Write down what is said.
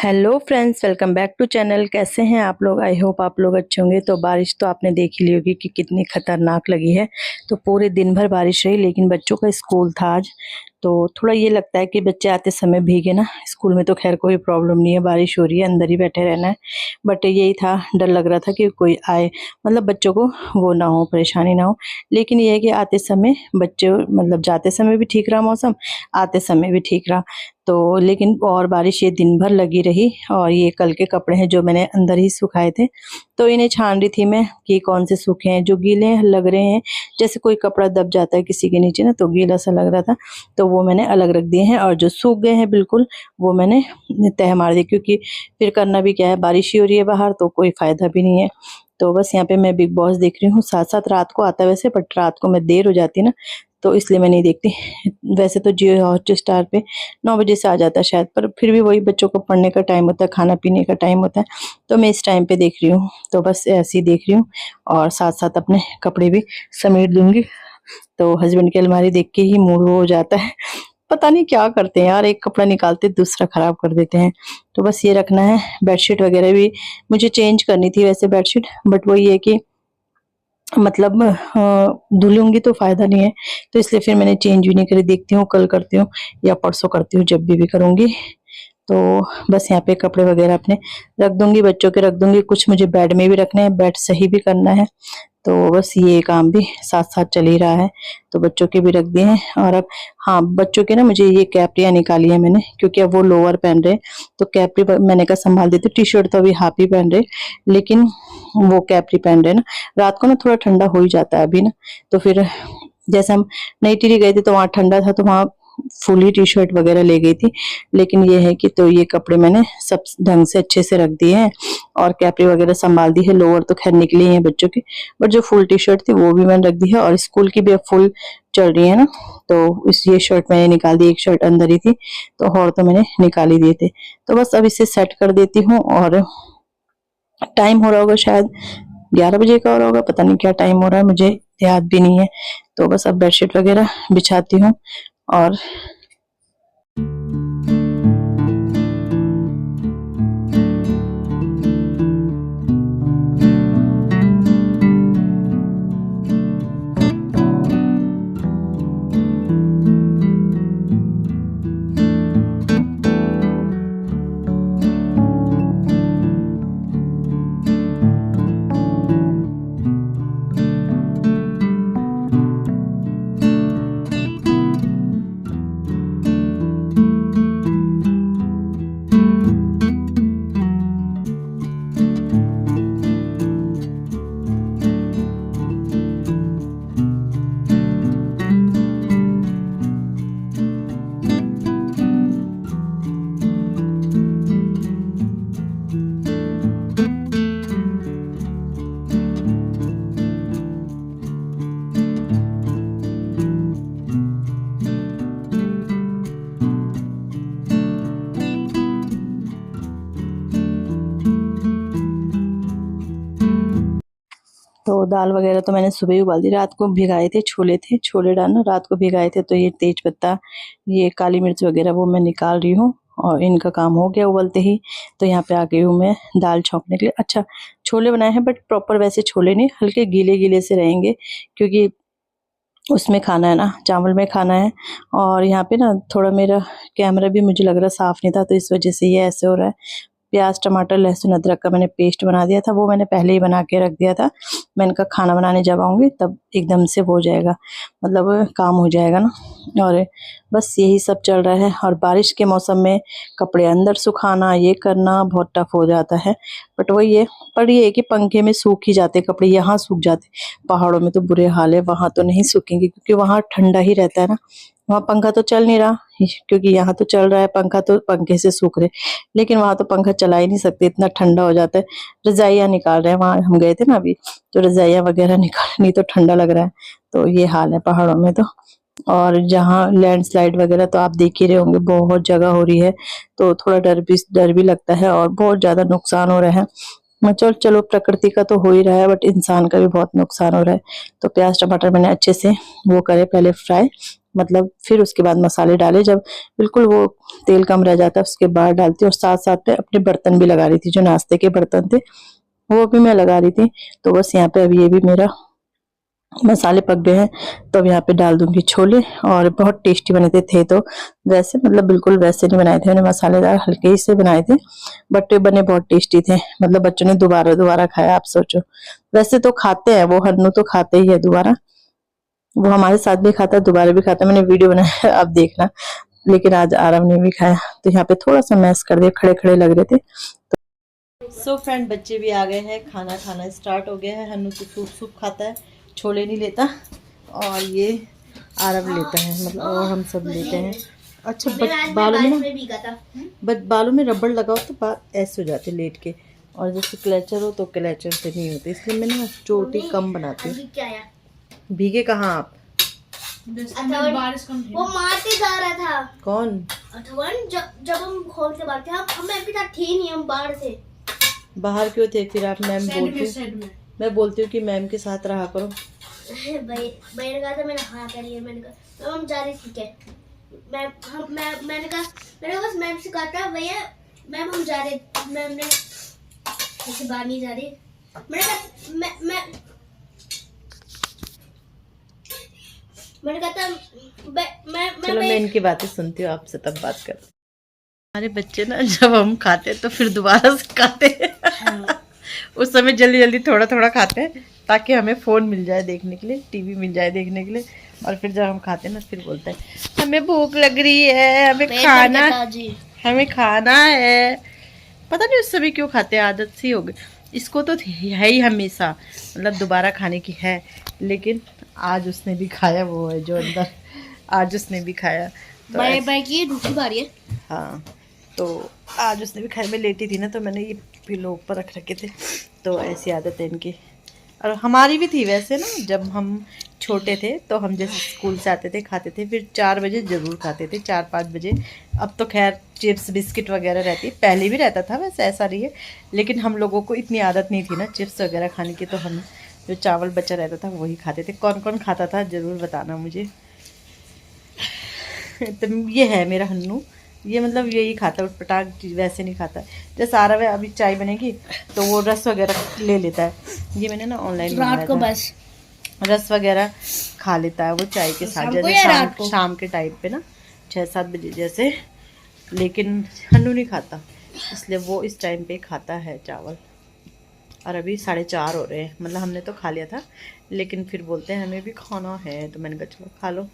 Hello friends, welcome back to channel. कैसे हैं आप लोग? आई होप आप लोग अच्छे होंगे। तो बारिश तो आपने देख ही ली होगी कि कितनी खतरनाक लगी है। तो पूरे दिन भर बारिश रही, लेकिन बच्चों का स्कूल था आज, तो थोड़ा ये लगता है कि बच्चे आते समय भीगे ना। स्कूल में तो खैर कोई प्रॉब्लम नहीं है, बारिश हो रही है, अंदर ही बैठे रहना है। बट यही था, डर लग रहा था कि कोई आए, मतलब बच्चों को वो ना हो, परेशानी ना हो। लेकिन ये है कि आते समय बच्चे, मतलब जाते समय भी ठीक रहा मौसम, आते समय भी ठीक रहा। तो लेकिन और बारिश ये दिन भर लगी रही। और ये कल के कपड़े हैं जो मैंने अंदर ही सुखाए थे, तो इन्हें छान रही थी मैं कि कौन से सूखे हैं। जो गीले लग रहे हैं, जैसे कोई कपड़ा दब जाता है किसी के नीचे ना, तो गीला सा लग रहा था, तो वो मैंने अलग रख दिए हैं। और जो सूख गए हैं बिल्कुल, वो मैंने तह मार दी, क्योंकि फिर करना भी क्या है, बारिश ही हो रही है बाहर, तो कोई फायदा भी नहीं है। तो बस यहाँ पे मैं बिग बॉस देख रही हूँ। साथ साथ रात को आता है वैसे, बट रात को मैं देर हो जाती है ना, तो इसलिए मैं नहीं देखती। वैसे तो जियो हॉटस्टार पे 9 बजे से आ जाता है शायद, पर फिर भी वही बच्चों को पढ़ने का टाइम होता है, खाना पीने का टाइम होता है, तो मैं इस टाइम पे देख रही हूँ। तो बस ऐसे ही देख रही हूँ, और साथ साथ अपने कपड़े भी समेट दूंगी। तो हस्बैंड की अलमारी देख के ही मूड वो हो जाता है। पता नहीं क्या करते हैं यार, एक कपड़ा निकालते दूसरा खराब कर देते हैं। तो बस ये रखना है। बेडशीट वगैरह भी मुझे चेंज करनी थी वैसे बेडशीट, बट वही है कि मतलब धुलूंगी तो फायदा नहीं है, तो इसलिए फिर मैंने चेंज भी नहीं करी। देखती हूँ कल करती हूँ या परसों करती हूँ, जब भी करूँगी। तो बस यहाँ पे कपड़े वगैरह अपने रख दूंगी, बच्चों के रख दूंगी, कुछ मुझे बेड में भी रखने हैं, बेड सही भी करना है। तो बस ये काम भी साथ साथ चल ही रहा है। तो बच्चों के भी रख दिए हैं। और अब हाँ, बच्चों के ना मुझे ये कैप्रियाँ निकाली है मैंने, क्योंकि अब वो लोअर पहन रहे हैं, तो कैप्री मैंने कहा संभाल देती। टी शर्ट तो अभी हाफ ही पहन रहे, लेकिन वो कैप्री पहन रहे ना। रात को ना थोड़ा ठंडा हो ही जाता है अभी ना, तो फिर जैसे हम नई टिहरी गए थे तो वहाँ ठंडा था, तो वहाँ फुल ही टी शर्ट वगैरह ले गई थी। लेकिन ये है कि तो ये कपड़े मैंने सब ढंग से अच्छे से रख दिए हैं, और कैपरी वगैरह संभाल दी है। लोअर तो खैर निकली है बच्चों की, बट जो फुल टी शर्ट थी वो भी मैंने रख दी है। और स्कूल की भी अब फुल चल रही है ना, तो इस ये शर्ट मैंने निकाल दी, एक शर्ट अंदर ही थी, तो और तो मैंने निकाल ही दिए थे। तो बस अब इसे सेट कर देती हूँ। और टाइम हो रहा होगा शायद 11 बजे का हो रहा होगा, पता नहीं क्या टाइम हो रहा है, मुझे याद भी नहीं है। तो बस अब बेडशीट वगैरह बिछाती हूँ। और तो दाल वगैरह तो मैंने सुबह ही उबाल दी। रात को भिगाए थे छोले, छोले डालना रात को भिगाए थे। तो ये तेज पत्ता, ये काली मिर्च वगैरह वो मैं निकाल रही हूँ, और इनका काम हो गया उबलते ही। तो यहाँ पे आ गई हूँ मैं दाल छौंकने के लिए। अच्छा, छोले बनाए हैं, बट प्रॉपर वैसे छोले नहीं, हल्के गीले गीले से रहेंगे, क्योंकि उसमें खाना है ना, चावल में खाना है। और यहाँ पे ना थोड़ा मेरा कैमरा भी मुझे लग रहा साफ नहीं था, तो इस वजह से ये ऐसे हो रहा है। प्याज टमाटर लहसुन अदरक का मैंने पेस्ट बना दिया था, वो मैंने पहले ही बना के रख दिया था। मैंने कहा खाना बनाने जब आऊँगी तब एकदम से हो जाएगा, मतलब काम हो जाएगा ना। और बस यही सब चल रहा है। और बारिश के मौसम में कपड़े अंदर सुखाना, ये करना बहुत टफ हो जाता है। बट वही है, पर ये है कि पंखे में सूख ही जाते कपड़े, यहाँ सूख जाते। पहाड़ों में तो बुरे हाल है, वहाँ तो नहीं सूखेंगे, क्योंकि वहाँ ठंडा ही रहता है ना। वहाँ पंखा तो चल नहीं रहा, क्योंकि यहाँ तो चल रहा है पंखा, तो पंखे से सूख रहे। लेकिन वहाँ तो पंखा चला ही नहीं सकते, इतना ठंडा हो जाता है। रजाइयाँ निकाल रहे हैं, वहाँ हम गए थे ना अभी, तो रजाइयाँ वगैरह निकाल, नहीं तो ठंडा लग रहा है। तो ये हाल है पहाड़ों में तो। और जहाँ लैंडस्लाइड वगैरह तो आप देख ही रहे होंगे, बहुत जगह हो रही है, तो थोड़ा डर भी लगता है, और बहुत ज्यादा नुकसान हो रहा है। चलो प्रकृति का तो हो ही रहा है, बट इंसान का भी बहुत नुकसान हो रहा है। तो प्याज टमाटर मैंने अच्छे से वो करे पहले फ्राई, मतलब फिर उसके बाद मसाले डाले, जब बिल्कुल वो तेल कम रह जाता है उसके बाद डालती हूँ। और साथ साथ में अपने बर्तन भी लगा रही थी, जो नाश्ते के बर्तन थे वो भी मैं लगा रही थी। तो बस यहाँ पे अभी ये भी मेरा मसाले पक गए हैं, तो अब यहाँ पे डाल दूंगी छोले। और बहुत टेस्टी बने थे तो वैसे मतलब बिल्कुल वैसे नहीं बनाए थे मैंने, मसालेदार हल्के ही से बनाए थे, बट ये बने बहुत टेस्टी थे। मतलब बच्चों ने दोबारा दोबारा खाया, आप सोचो। वैसे तो खाते हैं वो, हन्नू तो खाते ही है दोबारा, वो हमारे साथ भी खाता है, दोबारा भी खाता है। मैंने वीडियो बनाया आप देखना। लेकिन आज आराम ने भी खाया, तो यहाँ पे थोड़ा सा मैश कर दिया, खड़े खड़े लग रहे थे। सो फ्रेंड, बच्चे भी आ गए हैं, खाना खाना स्टार्ट हो गया है। हन्नू तो सूप सूप खाता है, छोले नहीं लेता, और ये आरव लेता है, मतलब और हम सब लेते हैं। अच्छा बालों में ना बालों में रबड़ लगाओ तो बाल ऐसे हो जाते लेट के, और जैसे क्लेचर हो तो क्लेचर से नहीं होते, इसलिए मैं ना चोटी कम बनाती हूँ। भीगे कहाँ आप? वो मारते जा रहा था। कौन? अथवन, जब हम खोल के बाहर थे, हम अभी तक थे नहीं, हम बाहर थे। बाहर क्यों थे फिर आप? मैम बोलती, मैं बोलती हूँ कि मैम के साथ रहा करो। भाई ने कहा था, मैंने हाँ करी है, मैंने कहा हम जा रहे, ठीक है। मैंने कहा बस मैम से कहा था, भैया मैम हम जा रहे। मैम ने ऐसे बाहर नहीं जा रही, मैंने कहा मैंने कहा था चलो मैं इनकी बातें सुनती हूँ, आपसे तब बात कर। हमारे बच्चे ना जब हम खाते हैं तो फिर दोबारा से खाते हैं। उस समय जल्दी जल्दी थोड़ा थोड़ा खाते हैं ताकि हमें फ़ोन मिल जाए देखने के लिए, टीवी मिल जाए देखने के लिए। और फिर जब हम खाते हैं ना फिर बोलते हैं हमें भूख लग रही है, हमें खाना है। पता नहीं उस समय क्यों खाते हैं, आदत सी हो गई। इसको तो है ही हमेशा, मतलब दोबारा खाने की है। लेकिन आज उसने भी खाया, वो है जो अंदर, आज उसने भी खाया। तो बाय की दूसरी बारी है। हाँ, तो आज उसने भी खाया। मैं लेटी थी ना तो मैंने ये पिलो ऊपर रख रखे थे, तो ऐसी आदत है इनकी। और हमारी भी थी वैसे ना, जब हम छोटे थे तो हम जैसे स्कूल से आते थे खाते थे, फिर 4 बजे ज़रूर खाते थे, 4-5 बजे। अब तो खैर चिप्स बिस्किट वगैरह रहती, पहले भी रहता था वैसे, ऐसा नहीं है। लेकिन हम लोगों को इतनी आदत नहीं थी ना चिप्स वगैरह खाने की, तो हम जो चावल बचा रहता था वही खाते थे। कौन कौन खाता था ज़रूर बताना मुझे। तो ये है मेरा हन्नू, ये मतलब यही खाता है, उटपटांग वैसे नहीं खाता। जैसे आ रहा है अभी चाय बनेगी तो वो रस वगैरह ले लेता है। ये मैंने ना ऑनलाइन रात को बस रस वगैरह खा लेता है वो चाय के साथ, जैसे शाम के टाइम पे ना 6-7 बजे जैसे। लेकिन हन्नू नहीं खाता, इसलिए वो इस टाइम पे खाता है चावल। और अभी 4:30 हो रहे हैं, मतलब हमने तो खा लिया था लेकिन फिर बोलते हैं हमें भी खाना है, तो मैंने कहा चलो खा लो।